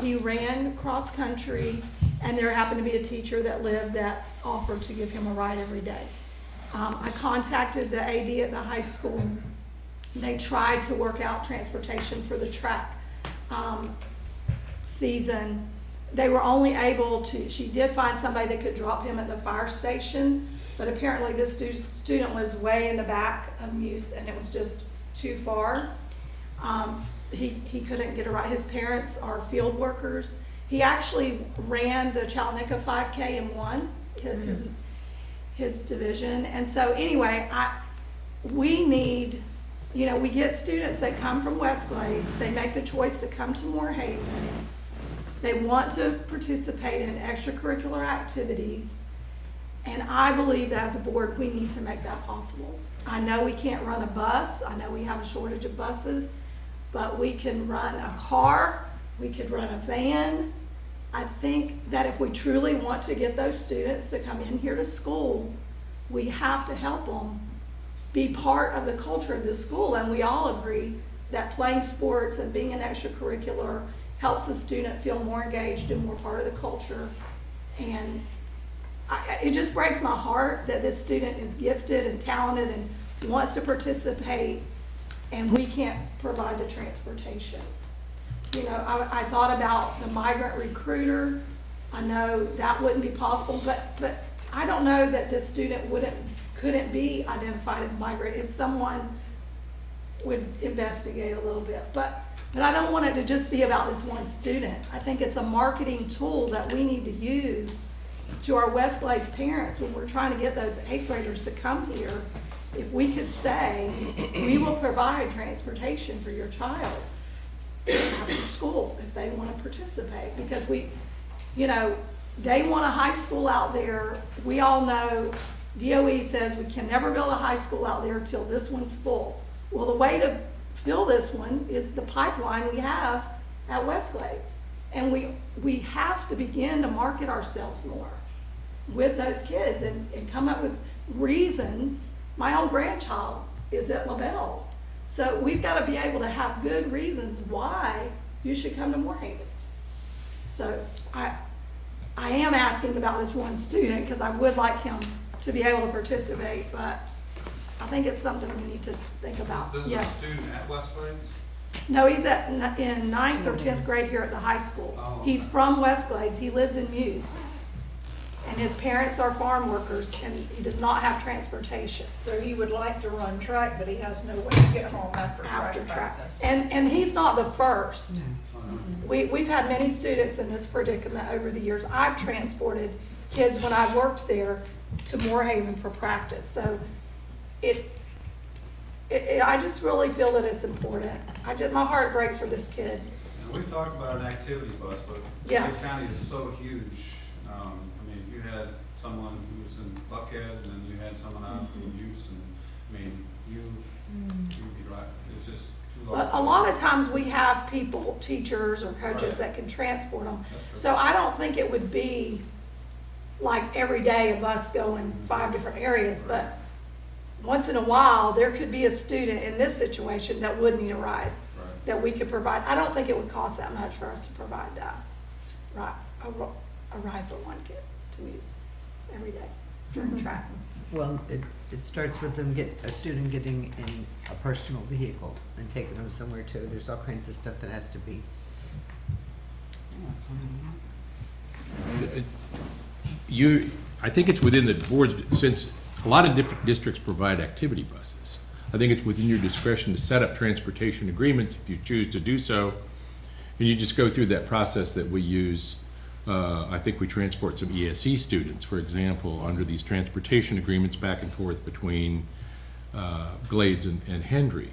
He ran cross country, and there happened to be a teacher that lived that offered to give him a ride every day. I contacted the AD at the high school. They tried to work out transportation for the track season. They were only able to, she did find somebody that could drop him at the fire station, but apparently this student lives way in the back of Muse, and it was just too far. He couldn't get a ride. His parents are field workers. He actually ran the Chattanooga 5K and won his division. And so anyway, we need, we get students that come from West Glades. They make the choice to come to Moorhaven. They want to participate in extracurricular activities. And I believe that as a board, we need to make that possible. I know we can't run a bus. I know we have a shortage of buses, but we can run a car. We could run a van. I think that if we truly want to get those students to come in here to school, we have to help them be part of the culture of the school. And we all agree that playing sports and being an extracurricular helps the student feel more engaged and more part of the culture. And it just breaks my heart that this student is gifted and talented and wants to participate, and we can't provide the transportation. I thought about the migrant recruiter. I know that wouldn't be possible, but I don't know that this student couldn't be identified as migrant if someone would investigate a little bit. But I don't want it to just be about this one student. I think it's a marketing tool that we need to use to our West Glades parents when we're trying to get those 8th graders to come here. If we could say, we will provide transportation for your child after school if they want to participate, because they want a high school out there. We all know DOE says we can never build a high school out there till this one's full. Well, the way to fill this one is the pipeline we have at West Glades. And we have to begin to market ourselves more with those kids and come up with reasons. My own grandchild is at LaBelle. So we've got to be able to have good reasons why you should come to Moorhaven. So I am asking about this one student because I would like him to be able to participate, but I think it's something we need to think about. This is Yes. a student at West Glades? No, he's in 9th or 10th grade here at the high school. Oh, He's okay. from West Glades. He lives in Muse. and his parents are farm workers, and he does not have transportation. So he would like to run track, but he has no way to get home after track practice. And he's not the first. We've had many students in this predicament over the years. I've transported kids when I worked there to Moorhaven for practice. So I just really feel that it's important. My heart breaks for this kid. And we've talked about an activity bus, but Yeah. Gates County is so huge. I mean, you had someone who was in Buckhead, and then you had someone out in Utes, and, I mean, you'd be right, it's just too large. A lot of times we have people, teachers or coaches, Right. that can transport them. That's true. So I don't think it would be like every day of us going 5 different areas, but once in a while, there could be a student in this situation that would need a ride Right. that we could provide. I don't think it would cost that much for us to provide that, right, a ride for one kid to use every day during track. Well, it starts with a student getting in a personal vehicle and taking them somewhere too. There's all kinds of stuff that has to be. I think it's within the board's, since a lot of different districts provide activity buses, I think it's within your discretion to set up transportation agreements if you choose to do so. And you just go through that process that we use. I think we transport some ESE students, for example, under these transportation agreements back and forth between Glades and Hendry.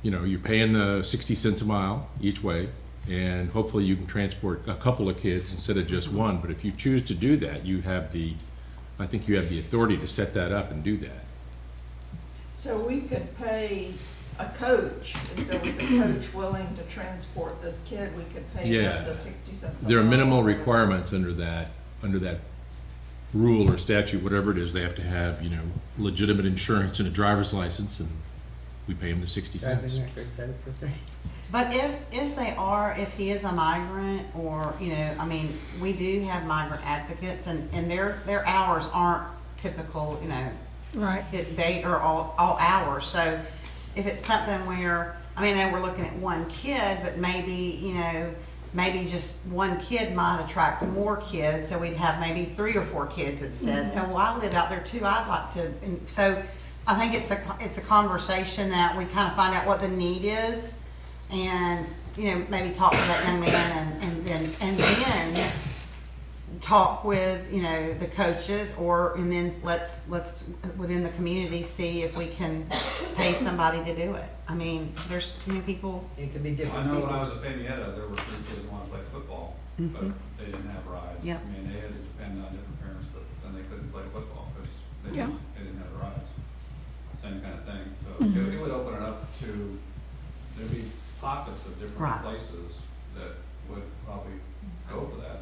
You know, you're paying the 60 cents a mile each way, and hopefully you can transport a couple of kids instead of just one. But if you choose to do that, I think you have the authority to set that up and do that. So we could pay a coach, if there was a coach willing to transport this kid, we could pay Yeah. them the 60 cents. a There are mile. minimal requirements under that rule or statute, whatever it is. They have to have, legitimate insurance and a driver's license, and we pay them the 60 cents. Driving records, I was gonna say. But if he is a migrant, or, I mean, we do have migrant advocates, and their hours aren't typical, Right. they are all hours. So if it's something where, I mean, we're looking at one kid, but maybe, maybe just one kid might attract more kids, so we'd have maybe 3 or 4 kids that said, oh, well, I live out there too, I'd like to. And so I think it's a conversation that we kind of find out what the need is, and, maybe talk to that young man, and then talk with, the coaches, and then let's within the community see if we can pay somebody to do it. I mean, there's, people. It could be different I know people. when I was at Pamietta, there were 3 kids who wanted to play football, but they didn't have rides. Yeah. I mean, they had to depend on different parents, but then they couldn't play football because they Yeah. didn't have rides. Same kind of thing. So it would open it up to, there'd be pockets of different Right. places that would probably go for that.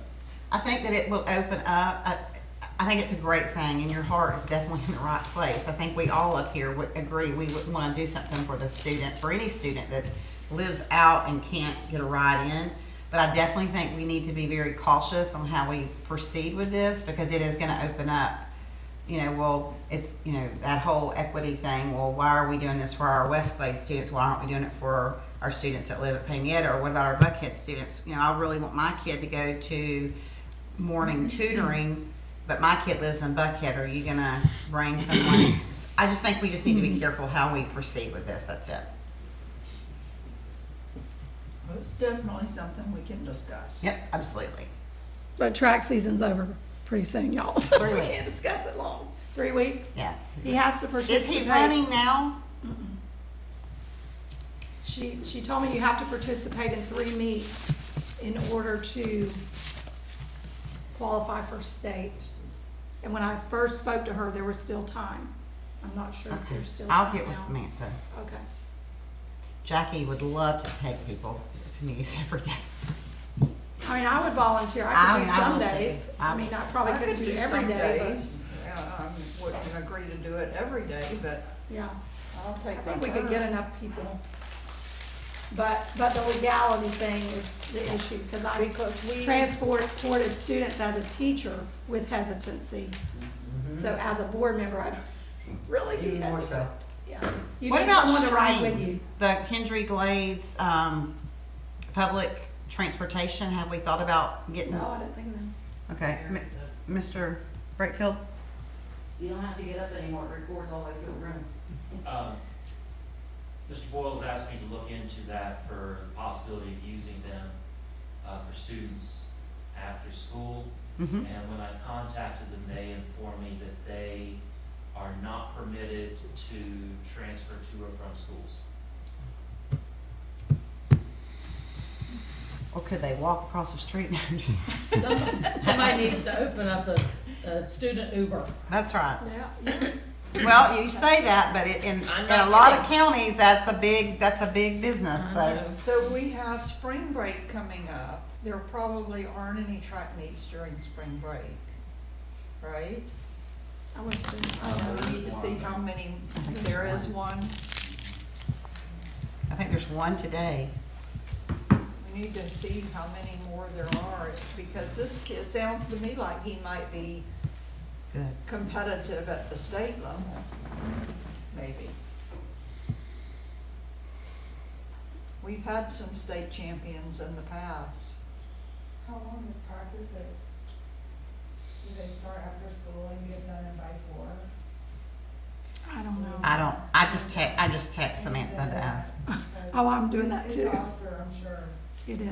I think that it will open up. I think it's a great thing, and your heart is definitely in the right place. I think we all up here would agree we would want to do something for the student, for any student that lives out and can't get a ride in. But I definitely think we need to be very cautious on how we proceed with this, because it is going to open up, it's, that whole equity thing. Well, why are we doing this for our Westglade students? Why aren't we doing it for our students that live at Pamietta? Or what about our Buckhead students? I really want my kid to go to morning tutoring, but my kid lives in Buckhead. Are you gonna bring someone? I just think we just need to be careful how we proceed with this. That's it. Well, it's definitely something we can discuss. Yep, absolutely. But track season's over pretty soon, y'all. 3 We weeks. can't discuss it long. 3 weeks? Yeah. He has to participate. Is he running now? She told me you have to participate in 3 meets in order to qualify for state. And when I first spoke to her, there was still time. I'm not sure if there's still time I'll get with now. Samantha. Okay. Jackie would love to take people to meetings every day. I mean, I would volunteer. I could do some will too. days. I mean, I probably I couldn't could do do every some day, days. Yeah, I wouldn't agree to do it every day, but but, yeah. I'll I take think my we could turn. get enough people. But the legality thing is the issue, because I transported students as a teacher with hesitancy. So as a board member, I'd really be Even more hesitant. so. Yeah. You What need about someone to ride with Stream? you. The Hendry Glades public transportation? Have we thought about getting? No, I didn't think of that. Okay. Mr. Breakfield? You don't have to get up anymore, it records all the way through the room. Mr. Boyles asked me to look into that for the possibility of using them for students after school. Mm-hmm. And when I contacted them, they informed me that they are not permitted to transfer to or from schools. Or could they walk across the street? Somebody needs to open up a student Uber. That's right. Yeah. Well, you say that, but in I'm a not lot of kidding. counties, that's a big business, I so. know. So we have spring break coming up. There probably aren't any track meets during spring break, right? I would assume. We need to see how many, there is one. I think there's one today. We need to see how many more there are, because this kid sounds to me like he might be Good. competitive at the state level, maybe. We've had some state champions in the past. How long is practices? Do they start after school and get done by 4? I don't know. I just text Samantha to ask. Oh, I'm doing that too. It's Oscar, I'm sure. It is. I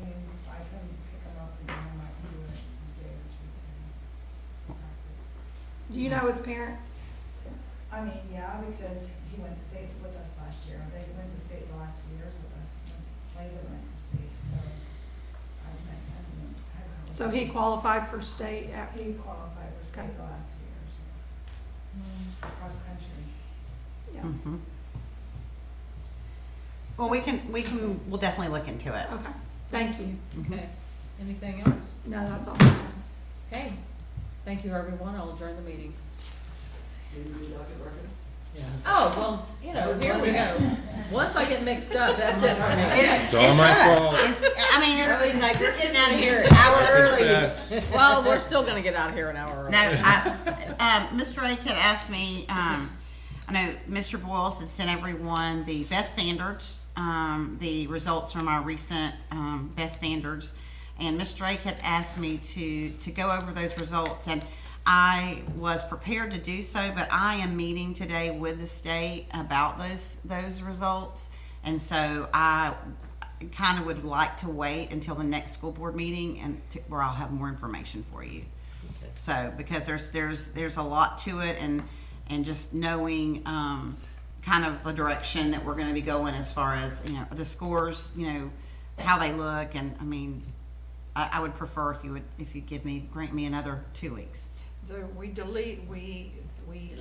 mean, I can pick them up and I might do it a day or two to practice. Do you know his parents? I mean, yeah, because he went to state with us last year. They went to state the last 2 years with us. Later went to state, so I met him and had a So he qualified for state at, He qualified for state Okay. the last 2 years. Cross country. yeah. Mhm. Well, we'll definitely look into it. Okay, thank you. Okay, anything else? No, that's all. Okay, thank you, everyone, I'll adjourn the meeting. Oh, well, you know, here we go. Once I get mixed up, that's it for me. It's all my us. fault. I mean, Everybody's like, it's, we're getting out of here an hour early. Yes. Well, we're still gonna get out of here an hour early. no, Mr. Ake had asked me, I know Mr. Boyles had sent everyone the best standards, the results from our recent, best standards. And Mr. Ake had asked me to go over those results, and I was prepared to do so, but I am meeting today with the state about those results. And so I kind of would like to wait until the next school board meeting where I'll have more information for you. Okay. So, because there's a lot to it, and just knowing, kind of the direction that we're gonna be going as far as, the scores, how they look, and I mean, I would prefer if you'd grant me another 2 weeks. So we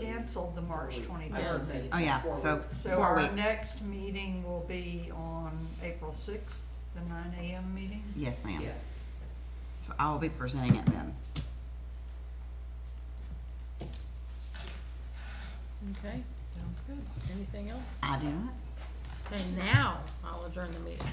canceled the March 23rd. Oh, yeah, so So 4 our weeks. next meeting will be on April 6th, the 9 a.m. meeting. Yes, ma'am. Yes. So I will be presenting it then. Okay, Sounds good. anything else? I do not. Okay, now I'll adjourn the meeting.